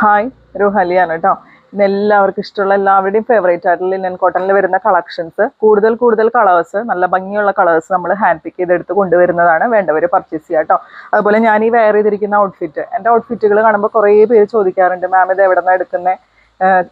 Hi റുഹലിയാണ് കേട്ടോ. ഇന്ന് എല്ലാവർക്കും ഇഷ്ടമുള്ള എല്ലാവരുടെയും ഫേവറേറ്റ് ആയിട്ടുള്ള ലിനൻ കോട്ടണിൽ വരുന്ന കളക്ഷൻസ്, കൂടുതൽ കളേഴ്സ്, നല്ല ഭംഗിയുള്ള കളേഴ്സ് നമ്മൾ ഹാൻഡ് പിക്ക് ചെയ്തെടുത്ത് കൊണ്ടുവരുന്നതാണ്. വേണ്ടവർ പർച്ചേസ് ചെയ്യുക കേട്ടോ. അതുപോലെ ഞാൻ ഈ വെയർ ചെയ്തിരിക്കുന്ന ഔട്ട്ഫിറ്റ്, എൻ്റെ ഔട്ട്ഫിറ്റുകൾ കാണുമ്പോൾ കുറേ പേര് ചോദിക്കാറുണ്ട്, മാം ഇത് എവിടെ നിന്നാണ് എടുക്കുന്നത്,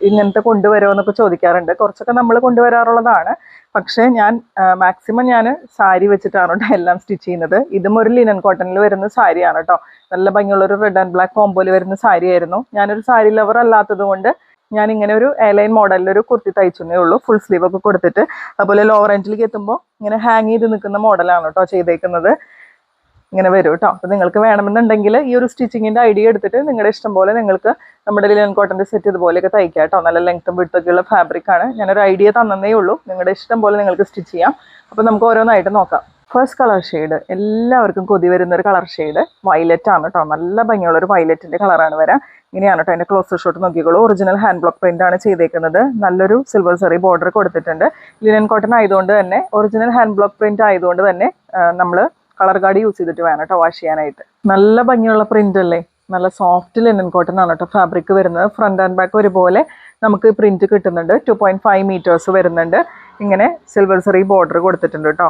ഇങ്ങനത്തെ കൊണ്ടുവരുമോ എന്നൊക്കെ ചോദിക്കാറുണ്ട്. കുറച്ചൊക്കെ നമ്മൾ കൊണ്ടുവരാറുള്ളതാണ്. പക്ഷേ ഞാൻ മാക്സിമം ഞാൻ സാരി വെച്ചിട്ടാണ് കേട്ടോ എല്ലാം സ്റ്റിച്ച് ചെയ്യുന്നത്. ഇതും ഒരു ലിനൻ കോട്ടണിൽ വരുന്ന സാരിയാണ് കേട്ടോ. നല്ല ഭംഗിയുള്ള ഒരു റെഡ് ആൻഡ് ബ്ലാക്ക് കോമ്പോയിൽ വരുന്ന സാരി ആയിരുന്നു. ഞാനൊരു സാരി ലവർ അല്ലാത്തത് കൊണ്ട് ഞാൻ ഇങ്ങനെ ഒരു എയർലൈൻ മോഡലിൽ ഒരു കുർത്തി തയ്ച്ചേ ഉള്ളൂ, ഫുൾ സ്ലീവ് ഒക്കെ കൊടുത്തിട്ട്. അതുപോലെ ലോവർ എൻഡിലേക്ക് എത്തുമ്പോൾ ഇങ്ങനെ ഹാങ് ചെയ്ത് നിൽക്കുന്ന മോഡലാണ് കേട്ടോ ചെയ്തേക്കുന്നത്. ഇങ്ങനെ വരും കേട്ടോ. അപ്പോൾ നിങ്ങൾക്ക് വേണമെന്നുണ്ടെങ്കിൽ ഈ ഒരു സ്റ്റിച്ചിങ്ങിൻ്റെ ഐഡിയ എടുത്തിട്ട് നിങ്ങളുടെ ഇഷ്ടം പോലെ നിങ്ങൾക്ക് നമ്മുടെ ലിനൻ കോട്ടൻ്റെ സെറ്റ് ഇതുപോലെയൊക്കെ തയ്ക്കാം കേട്ടോ. നല്ല ലെങ്ത്തും വിഡ്ത്തൊക്കെയുള്ള ഫാബ്രിക്കാണ്. ഞാനൊരു ഐഡിയ തന്നേ ഉള്ളൂ, നിങ്ങളുടെ ഇഷ്ടം പോലെ നിങ്ങൾക്ക് സ്റ്റിച്ച് ചെയ്യാം. അപ്പോൾ നമുക്ക് ഓരോന്നായിട്ട് നോക്കാം. ഫസ്റ്റ് കളർ ഷെയ്ഡ്, എല്ലാവർക്കും കൊതി വരുന്ന ഒരു കളർ ഷെയ്ഡ് വയലറ്റ് ആണ് കേട്ടോ. നല്ല ഭംഗിയുള്ള ഒരു വയലറ്റിൻ്റെ കളറാണ് വരാം. ഇങ്ങനെയാണ് കേട്ടോ അതിൻ്റെ ക്ലോസർ ഷോട്ട് നോക്കിക്കോളൂ. ഒറിജിനൽ ഹാൻഡ് ബ്ലോക്ക് പ്രിന്റ് ആണ് ചെയ്തേക്കുന്നത്. നല്ലൊരു സിൽവർ സെറി ബോർഡർ കൊടുത്തിട്ടുണ്ട്. ലിനൻ കോട്ടൺ ആയതുകൊണ്ട് തന്നെ, ഒറിജിനൽ ഹാൻഡ് ബ്ലോക്ക് പ്രിന്റ് ആയതുകൊണ്ട് തന്നെ നമ്മൾ കളർ ഗാർഡ് യൂസ് ചെയ്തിട്ട് വേണം കേട്ടോ വാഷ് ചെയ്യാനായിട്ട്. നല്ല ഭംഗിയുള്ള പ്രിന്റ് അല്ലേ, നല്ല സോഫ്റ്റ് ലിനൻ കോട്ടൺ ആണ് കേട്ടോ ഫാബ്രിക് വരുന്നത്. ഫ്രണ്ട് ആൻഡ് ബാക്ക് ഒരുപോലെ നമുക്ക് പ്രിന്റ് കിട്ടുന്നുണ്ട്. 2.5 മീറ്റേഴ്സ് വരുന്നുണ്ട്. ഇങ്ങനെ സിൽവർ സെറി ബോർഡർ കൊടുത്തിട്ടുണ്ട് കേട്ടോ.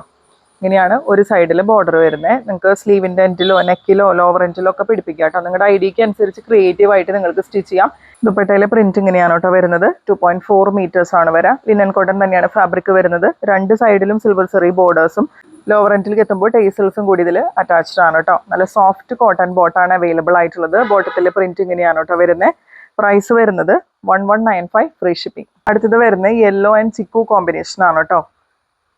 ഇങ്ങനെയാണ് ഒരു സൈഡിൽ ബോർഡർ വരുന്നത്. നിങ്ങൾക്ക് സ്ലീവിൻ്റെ എൻഡിലോ നെക്കിലോ ലോവർ എൻഡിലോ ഒക്കെ പിടിപ്പിക്കാം കേട്ടോ. നിങ്ങളുടെ ഐഡിയക്ക് അനുസരിച്ച് ക്രിയേറ്റീവായിട്ട് നിങ്ങൾക്ക് സ്റ്റിച്ച് ചെയ്യാം. ദുപ്പട്ടയിലെ പ്രിന്റ് ഇങ്ങനെയാണ് കേട്ടോ വരുന്നത്. 2.4 മീറ്റേഴ്സ് ആണ് വരാം. ലിനൻ കോട്ടൺ തന്നെയാണ് ഫാബ്രിക് വരുന്നത്. രണ്ട് സൈഡിലും സിൽവർ സെറി ബോർഡേഴ്സും ലോവർ എൻഡിലേക്ക് എത്തുമ്പോൾ ടേസൽസും കൂടി ഇതിൽ അറ്റാച്ച്ഡ് ആണ് കേട്ടോ. നല്ല സോഫ്റ്റ് കോട്ടൺ ബോട്ടാണ് അവൈലബിൾ ആയിട്ടുള്ളത്. ബോട്ടത്തിലെ പ്രിന്റ് ഇങ്ങനെയാണ് കേട്ടോ വരുന്നത്. പ്രൈസ് വരുന്നത് 1195 ഫ്രീ ഷിപ്പിംഗ്. അടുത്തത് വരുന്നത് യെല്ലോ ആൻഡ് ചിക്കു കോമ്പിനേഷൻ ആണ് കേട്ടോ.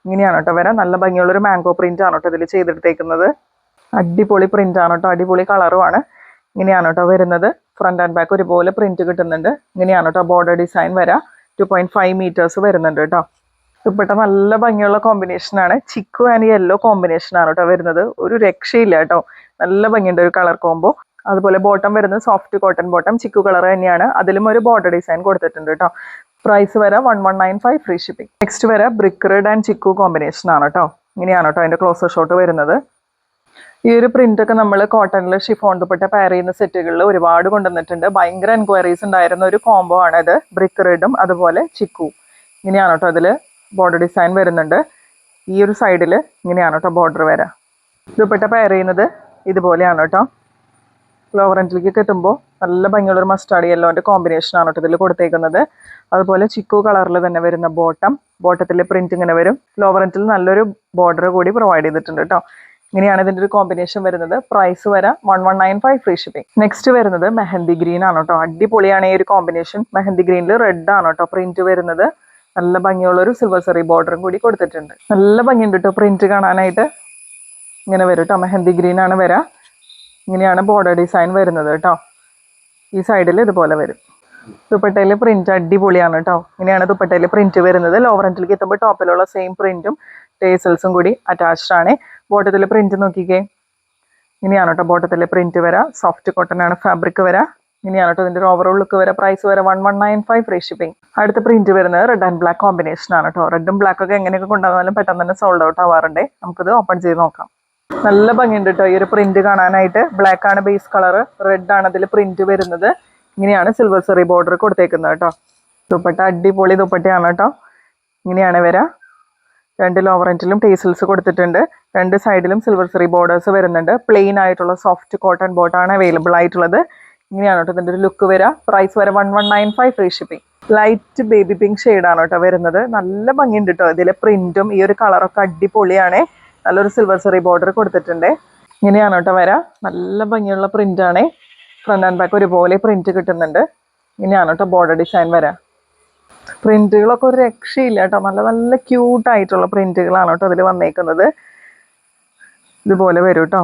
ഇങ്ങനെയാണ് കേട്ടോ വരാം. നല്ല ഭംഗിയുള്ളൊരു മാംഗോ പ്രിന്റ് ആണ് കേട്ടോ ഇതിൽ ചെയ്തെടുത്തേക്കുന്നത്. അടിപൊളി പ്രിന്റ് ആണ് കേട്ടോ, അടിപൊളി കളറുമാണ്. ഇങ്ങനെയാണ് കേട്ടോ വരുന്നത്. ഫ്രണ്ട് ആൻഡ് ബാക്ക് ഒരുപോലെ പ്രിന്റ് കിട്ടുന്നുണ്ട്. ഇങ്ങനെയാണ് കേട്ടോ ബോർഡർ ഡിസൈൻ വരാം. 2.5 മീറ്റേഴ്സ് വരുന്നുണ്ട് കേട്ടോ. ദുപ്പട്ട നല്ല ഭംഗിയുള്ള കോമ്പിനേഷനാണ്. ചിക്കു ആൻഡ് യെല്ലോ കോമ്പിനേഷനാണ് കേട്ടോ വരുന്നത്. ഒരു രക്ഷയില്ല കേട്ടോ, നല്ല ഭംഗിയുണ്ട് ഒരു കളർ കോംബോ. അതുപോലെ ബോട്ടം വരുന്നത് soft cotton bottom, chikoo colour തന്നെയാണ്. അതിലും ഒരു ബോർഡർ ഡിസൈൻ കൊടുത്തിട്ടുണ്ട് കേട്ടോ. പ്രൈസ് വരാം 1195 ഫ്രീ ഷിപ്പിംഗ്. നെക്സ്റ്റ് വരാം brick red and chikoo combination ആണ് കേട്ടോ. ഇങ്ങനെയാണ് കേട്ടോ അതിൻ്റെ ക്ലോസർ ഷോട്ട് വരുന്നത്. ഈ ഒരു പ്രിന്റ് ഒക്കെ നമ്മൾ കോട്ടണിൽ ഷിഫോൺ ദുപ്പട്ട പെയർ ചെയ്യുന്ന സെറ്റുകളിൽ ഒരുപാട് കൊണ്ടുവന്നിട്ടുണ്ട്. ഭയങ്കര എൻക്വയറീസ് ഉണ്ടായിരുന്ന ഒരു കോംബോ ആണ് ഇത്. ബ്രിക്ക് റെഡും അതുപോലെ ചിക്കു. ഇങ്ങനെയാണ് കേട്ടോ അതിൽ ബോർഡർ ഡിസൈൻ വരുന്നുണ്ട്. ഈ ഒരു സൈഡിൽ ഇങ്ങനെയാണ് കേട്ടോ ബോർഡർ വരാം. ദുപ്പട്ട പെയർ ചെയ്യുന്നത് ഇതുപോലെയാണ് കേട്ടോ. ലോവർ എൻഡിലേക്ക് എത്തുമ്പോൾ നല്ല ഭംഗിയുള്ളൊരു മസ്റ്റാർഡ് യെല്ലോൻ്റെ കോമ്പിനേഷനാണ് കേട്ടോ ഇതിൽ കൊടുത്തേക്കുന്നത്. അതുപോലെ ചിക്കു കളറിൽ തന്നെ വരുന്ന ബോട്ടത്തിലെ പ്രിന്റ് ഇങ്ങനെ വരും. ലോവർ എൻഡിൽ നല്ലൊരു ബോർഡർ കൂടി പ്രൊവൈഡ് ചെയ്തിട്ടുണ്ട് കേട്ടോ. ഇങ്ങനെയാണ് ഇതിൻ്റെ ഒരു കോമ്പിനേഷൻ വരുന്നത്. പ്രൈസ് വരാം 1195 ഫ്രീ ഷിപ്പിംഗ്. നെക്സ്റ്റ് വരുന്നത് മെഹന്തി ഗ്രീൻ ആണ് കേട്ടോ. അടിപൊളിയാണ് ഈ ഒരു കോമ്പിനേഷൻ. മെഹന്തി ഗ്രീനിൽ റെഡ് ആണ് കേട്ടോ പ്രിന്റ് വരുന്നത്. നല്ല ഭംഗിയുള്ളൊരു സിൽവർ സെറി ബോർഡറും കൂടി കൊടുത്തിട്ടുണ്ട്. നല്ല ഭംഗിയുണ്ട് കേട്ടോ പ്രിന്റ് കാണാനായിട്ട്. ഇങ്ങനെ വരും കേട്ടോ. മെഹന്തി ഗ്രീൻ ആണ് വരാം. ഇങ്ങനെയാണ് ബോർഡർ ഡിസൈൻ വരുന്നത് കേട്ടോ. ഈ സൈഡിൽ ഇതുപോലെ വരും. ദുപ്പട്ടയിൽ പ്രിന്റ് അടിപൊളിയാണ് കേട്ടോ. ഇങ്ങനെയാണ് ദുപ്പട്ടയിൽ പ്രിന്റ് വരുന്നത്. ലോവർ എൻഡിലേക്ക് എത്തുമ്പോൾ ടോപ്പിലുള്ള സെയിം പ്രിന്റും ടേസൽസും കൂടി അറ്റാച്ച്ഡ് ആണ്. ബോട്ടത്തിൽ പ്രിന്റ് നോക്കിക്കേ. ഇങ്ങനെയാണ് കേട്ടോ ബോട്ടത്തിലെ പ്രിന്റ് വരാം. സോഫ്റ്റ് കോട്ടൺ ആണ് ഫാബ്രിക് വരാം. ഇങ്ങനെയാണ് കേട്ടോ ഇതിൻ്റെ ഓവറോൾ ലുക്ക് വരാം. പ്രൈസ് വരാം 1195 ഫ്രീ ഷിപ്പിംഗ്. അടുത്ത പ്രിന്റ് വരുന്നത് റെഡ് ആൻഡ് ബ്ലാക്ക് കോമ്പിനേഷൻ ആണ് കേട്ടോ. റെഡും ബ്ലാക്ക് ഒക്കെ എങ്ങനെയൊക്കെ കൊണ്ടുവന്നാലും പെട്ടെന്ന് തന്നെ സോൾഡ് ഔട്ട് ആവാറുണ്ട്. നമുക്കിത് ഓപ്പൺ ചെയ്ത് നോക്കാം. നല്ല ഭംഗിയുണ്ട് കേട്ടോ ഈ ഒരു പ്രിന്റ് കാണാനായിട്ട്. ബ്ലാക്ക് ആണ് ബേസ് കളർ, റെഡ് ആണ് അതിൽ പ്രിന്റ് വരുന്നത്. ഇങ്ങനെയാണ് സിൽവർ സെറി ബോർഡർ കൊടുത്തേക്കുന്നത് കേട്ടോ. ദുപ്പട്ട അടിപൊളി ദുപ്പട്ടയാണ് കേട്ടോ. ഇങ്ങനെയാണ് വരാം. രണ്ട് ലോവർ എൻഡിലും ടേസൽസ് കൊടുത്തിട്ടുണ്ട്. രണ്ട് സൈഡിലും സിൽവർ സെറി ബോർഡേഴ്സ് വരുന്നുണ്ട്. പ്ലെയിൻ ആയിട്ടുള്ള സോഫ്റ്റ് കോട്ടൺ ബോട്ടാണ് അവൈലബിൾ ആയിട്ടുള്ളത്. ഇങ്ങനെയാണ് കേട്ടോ ഇതിൻ്റെ ഒരു ലുക്ക് വരാം. പ്രൈസ് വരെ 1195 free shipping. Light baby pink ഷെയ്ഡാണ് കേട്ടോ വരുന്നത്. നല്ല ഭംഗിയുണ്ട് കേട്ടോ ഇതിലെ പ്രിന്റും ഈ ഒരു കളറൊക്കെ അടിപൊളിയാണ്. നല്ലൊരു സിൽവർ സെറി ബോർഡർ കൊടുത്തിട്ടുണ്ട്. ഇങ്ങനെയാണ് കേട്ടോ വരാം. നല്ല ഭംഗിയുള്ള പ്രിന്റാണ്. ഫ്രണ്ട് ആൻഡ് ബാക്ക് ഒരുപോലെ പ്രിന്റ് കിട്ടുന്നുണ്ട്. ഇങ്ങനെയാണ് കേട്ടോ ബോർഡർ ഡിസൈൻ വരാം. പ്രിന്റുകളൊക്കെ ഒരു രക്ഷയില്ല കേട്ടോ. നല്ല നല്ല ക്യൂട്ടായിട്ടുള്ള പ്രിന്റുകളാണ് കേട്ടോ അതിൽ വന്നേക്കുന്നത്. ഇതുപോലെ വരും കേട്ടോ.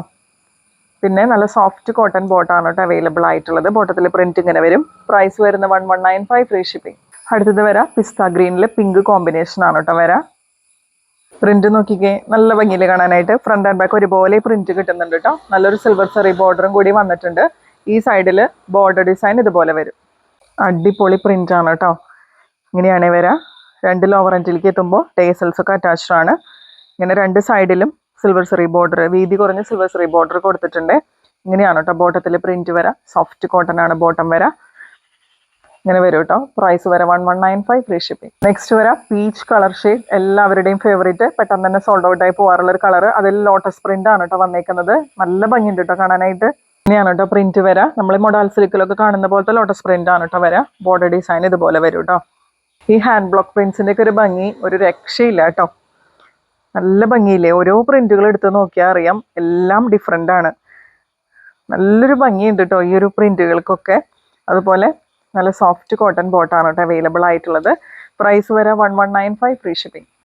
പിന്നെ നല്ല സോഫ്റ്റ് കോട്ടൺ ബോട്ടാണ് കേട്ടോ അവൈലബിൾ ആയിട്ടുള്ളത്. ബോട്ടത്തിൽ പ്രിന്റ് ഇങ്ങനെ വരും. പ്രൈസ് വരുന്ന 1195 ഫ്രീ ഷിപ്പിംഗ്. അടുത്തത് വരാം പിസ്ത ഗ്രീനിൽ പിങ്ക് കോമ്പിനേഷൻ ആണ് കേട്ടോ വരാം. പ്രിന്റ് നോക്കിക്കേ, നല്ല ഭംഗിയിൽ കാണാനായിട്ട്. ഫ്രണ്ട് ആൻഡ് ബാക്ക് ഒരുപോലെ പ്രിന്റ് കിട്ടുന്നുണ്ട് കേട്ടോ. നല്ലൊരു സിൽവർ സെറി ബോർഡറും കൂടി വന്നിട്ടുണ്ട്. ഈ സൈഡിൽ ബോർഡർ ഡിസൈൻ ഇതുപോലെ വരും. അടിപൊളി പ്രിന്റ് ആണ് കേട്ടോ. ഇങ്ങനെയാണ് വരാം. രണ്ട് ലോവർ എൻഡിലേക്ക് എത്തുമ്പോൾ ടേസൽസ് ഒക്കെ അറ്റാച്ച്ഡ് ആണ്. ഇങ്ങനെ രണ്ട് സൈഡിലും സിൽവർ സെറി ബോർഡർ, വീതി കുറഞ്ഞ സിൽവർ സെറി ബോർഡർ കൊടുത്തിട്ടുണ്ട്. ഇങ്ങനെയാണ് കേട്ടോ ബോട്ടത്തിൽ പ്രിന്റ് വരാം. സോഫ്റ്റ് കോട്ടൺ ആണ് ബോട്ടം വരാം. ഇങ്ങനെ വരും കേട്ടോ. പ്രൈസ് വരെ 1195 ഫ്രീ ഷിപ്പിംഗ്. നെക്സ്റ്റ് വരാം പീച്ച് കളർ ഷെയ്ഡ്, എല്ലാവരുടെയും ഫേവറേറ്റ്, പെട്ടെന്ന് തന്നെ സോൾഡ് ഔട്ട് ആയി പോകാറുള്ള ഒരു കളർ. അതിൽ ലോട്ടസ് പ്രിന്റ് ആണ് കേട്ടോ വന്നേക്കുന്നത്. നല്ല ഭംഗിയുണ്ട് കേട്ടോ കാണാനായിട്ട്. ഇങ്ങനെയാണ് കേട്ടോ പ്രിന്റ് വരാം. നമ്മൾ മൊഡാൽ സിൽക്കിലൊക്കെ കാണുന്ന പോലത്തെ ലോട്ടസ് പ്രിന്റ് ആണ് കേട്ടോ വരാം. ബോർഡർ ഡിസൈൻ ഇതുപോലെ വരും കേട്ടോ. ഈ ഹാൻഡ് ബ്ലോക്ക് പ്രിന്റ്സിന്റെ ഒക്കെ ഒരു ഭംഗി ഒരു രക്ഷയില്ല കേട്ടോ. നല്ല ഭംഗിയില്ലേ? ഓരോ പ്രിന്റുകൾ എടുത്ത് നോക്കിയാൽ അറിയാം എല്ലാം ഡിഫറെന്റ് ആണ്. നല്ലൊരു ഭംഗിയുണ്ട് കേട്ടോ ഈ ഒരു പ്രിന്റുകൾക്കൊക്കെ. അതുപോലെ നല്ല സോഫ്റ്റ് കോട്ടൺ ബോട്ടാണ് കേട്ടോ അവൈലബിൾ ആയിട്ടുള്ളത്. പ്രൈസ് വരെ 1195 ഫ്രീ ഷിപ്പിംഗ്.